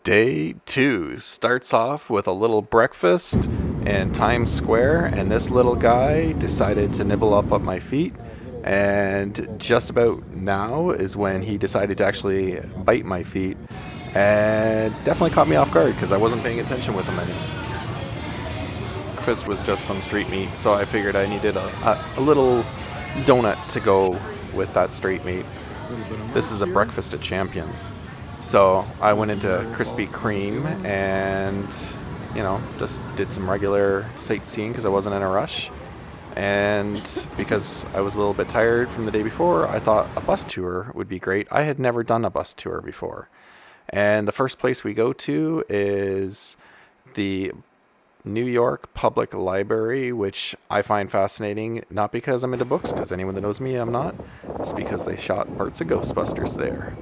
Day 2 starts off with a little breakfast in Times Square, and this little guy decided to nibble up at my feet. And just about now is when he decided to actually bite my feet, and definitely caught me off guard because I wasn't paying attention with him any. Breakfast was just some street meat, so I figured I needed a little donut to go with that street meat. This is a breakfast at Champions. So I went into Krispy Kreme and, just did some regular sightseeing because I wasn't in a rush. And because I was a little bit tired from the day before, I thought a bus tour would be great. I had never done a bus tour before. And the first place we go to is the New York Public Library, which I find fascinating, not because I'm into books, because anyone that knows me, I'm not. It's because they shot parts of Ghostbusters there.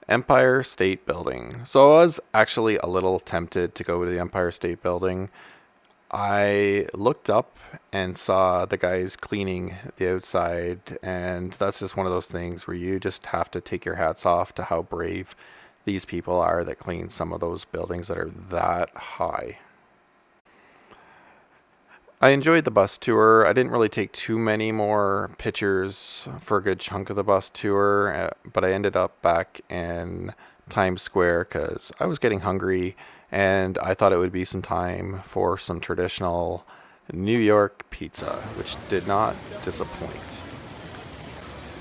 Empire State Building. So I was actually a little tempted to go to the Empire State Building. I looked up and saw the guys cleaning the outside, and that's just one of those things where you just have to take your hats off to how brave these people are that clean some of those buildings that are that high. I enjoyed the bus tour. I didn't really take too many more pictures for a good chunk of the bus tour, but I ended up back in Times Square because I was getting hungry and I thought it would be some time for some traditional New York pizza, which did not disappoint.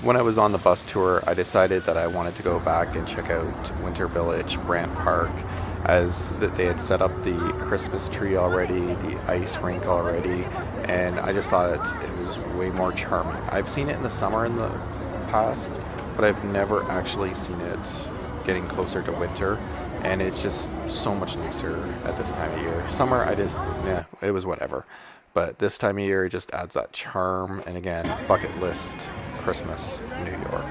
When I was on the bus tour, I decided that I wanted to go back and check out Winter Village, Brant Park, as that they had set up the Christmas tree already, the ice rink already, and I just thought it was way more charming. I've seen it in the summer in the past, but I've never actually seen it getting closer to winter, and it's just so much nicer at this time of year. Summer, it was whatever, but this time of year it just adds that charm, and again, bucket list Christmas, New York.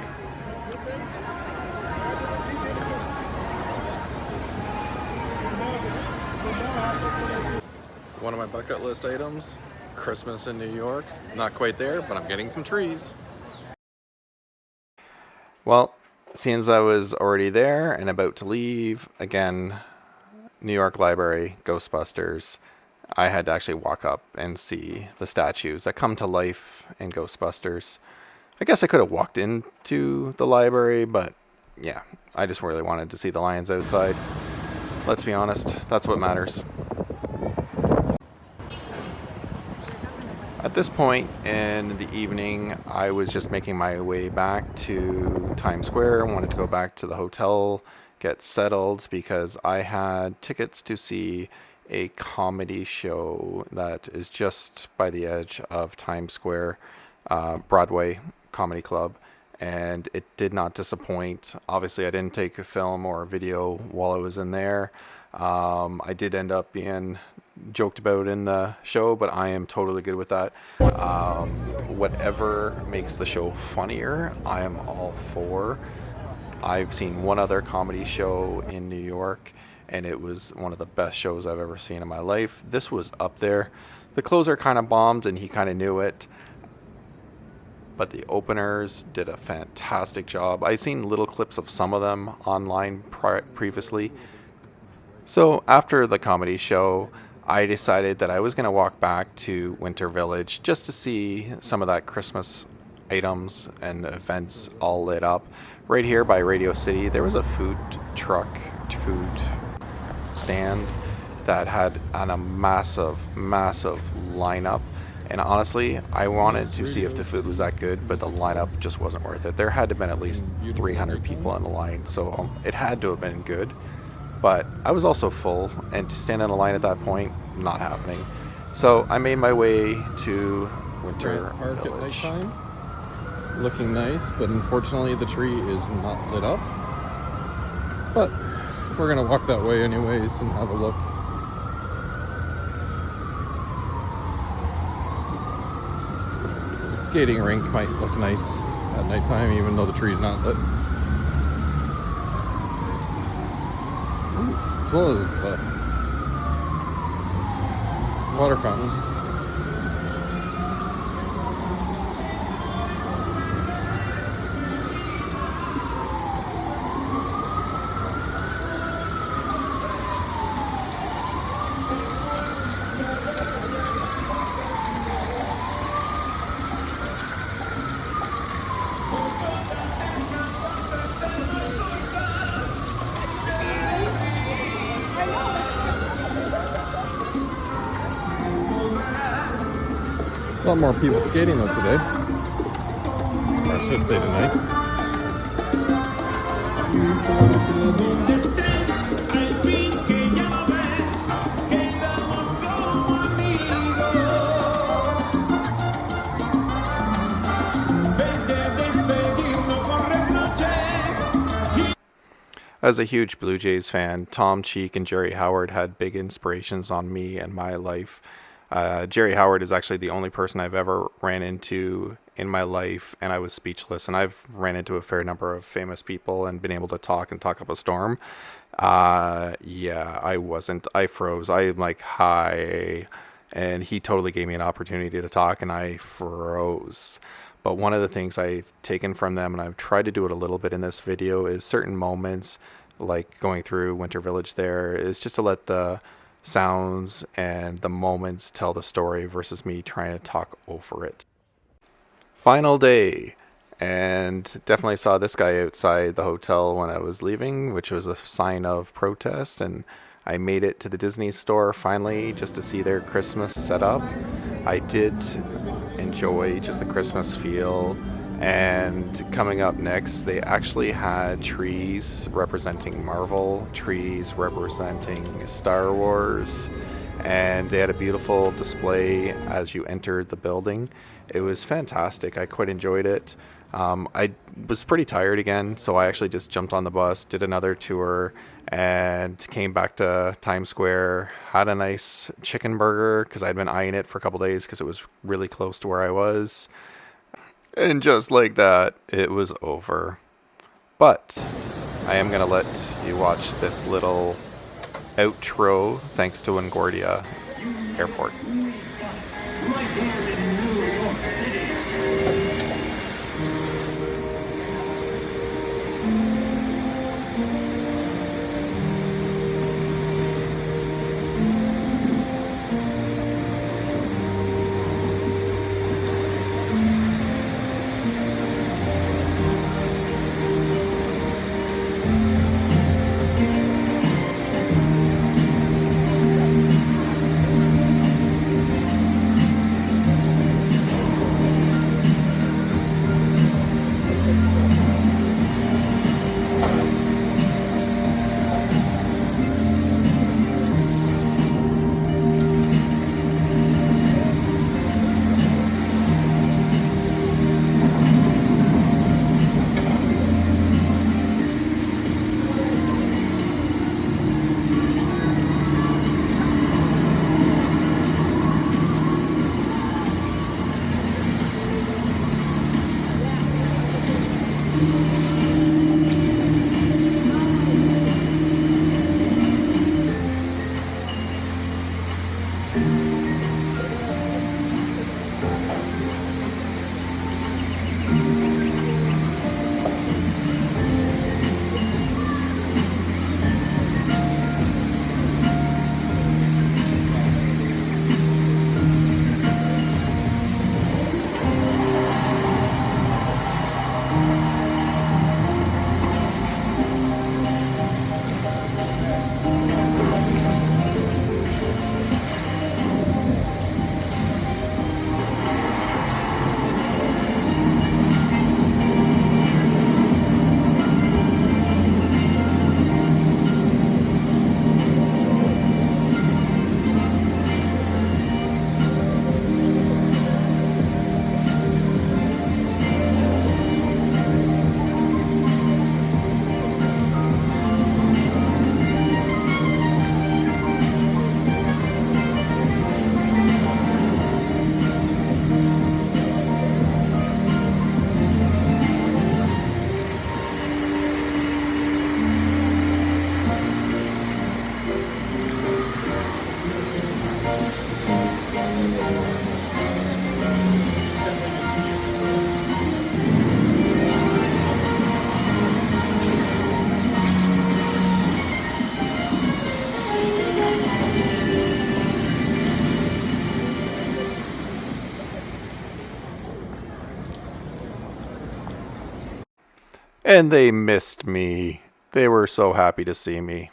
One of my bucket list items, Christmas in New York. Not quite there, but I'm getting some trees. Well, since I was already there and about to leave, again, New York Library, Ghostbusters, I had to actually walk up and see the statues that come to life in Ghostbusters. I guess I could have walked into the library, but yeah, I just really wanted to see the lions outside. Let's be honest, that's what matters. At this point in the evening, I was just making my way back to Times Square. I wanted to go back to the hotel, get settled, because I had tickets to see a comedy show that is just by the edge of Times Square, Broadway Comedy Club, and it did not disappoint. Obviously, I didn't take a film or a video while I was in there. I did end up being joked about in the show, but I am totally good with that. Whatever makes the show funnier, I am all for. I've seen one other comedy show in New York, and it was one of the best shows I've ever seen in my life. This was up there. The closer kind of bombed, and he kind of knew it. But the openers did a fantastic job. I've seen little clips of some of them online previously. So after the comedy show, I decided that I was going to walk back to Winter Village just to see some of that Christmas items and events all lit up. Right here by Radio City, there was a food stand that had a massive lineup. And honestly, I wanted to see if the food was that good, but the lineup just wasn't worth it. There had to have been at least 300 people in the line, so it had to have been good. But I was also full, and to stand in a line at that point, not happening. So I made my way to Winter Village. At nighttime, looking nice, but unfortunately the tree is not lit up. But we're gonna walk that way anyways and have a look. The skating rink might look nice at nighttime, even though the tree's not lit. As well as the water fountain. A lot more people skating though today. Or I should say tonight. As a huge Blue Jays fan, Tom Cheek and Jerry Howard had big inspirations on me and my life. Jerry Howard is actually the only person I've ever ran into in my life, and I was speechless. And I've ran into a fair number of famous people and been able to talk and talk up a storm. Yeah, I wasn't. I froze. I'm like, hi. And he totally gave me an opportunity to talk, and I froze. But one of the things I've taken from them, and I've tried to do it a little bit in this video, is certain moments, like going through Winter Village there, is just to let the sounds and the moments tell the story versus me trying to talk over it. Final day. And definitely saw this guy outside the hotel when I was leaving, which was a sign of protest. And I made it to the Disney store finally just to see their Christmas setup. I did enjoy just the Christmas feel. And coming up next, they actually had trees representing Marvel, trees representing Star Wars, and they had a beautiful display as you entered the building. It was fantastic. I quite enjoyed it. I was pretty tired again, so I actually just jumped on the bus, did another tour, and came back to Times Square, had a nice chicken burger because I'd been eyeing it for a couple days because it was really close to where I was. And just like that, it was over. But I am going to let you watch this little outro thanks to LaGuardia Airport. And they missed me. They were so happy to see me.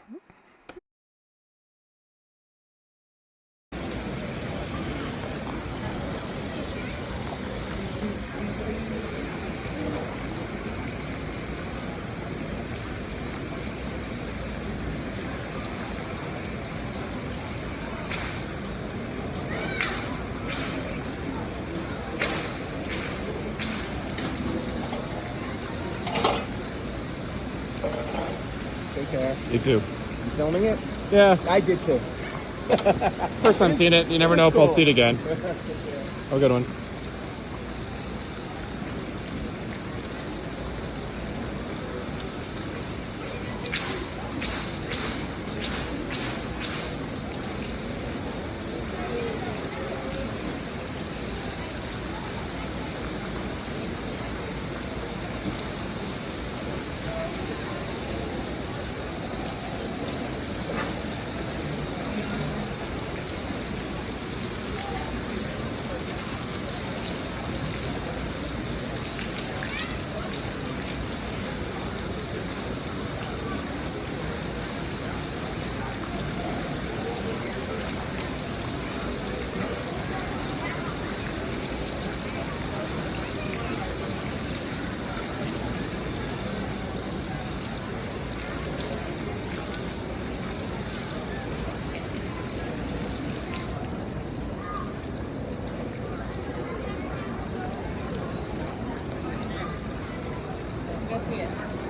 You too. You filming it? Yeah. I did too. First time seeing it. You never know if I'll see it again. Have a good one. Go see it.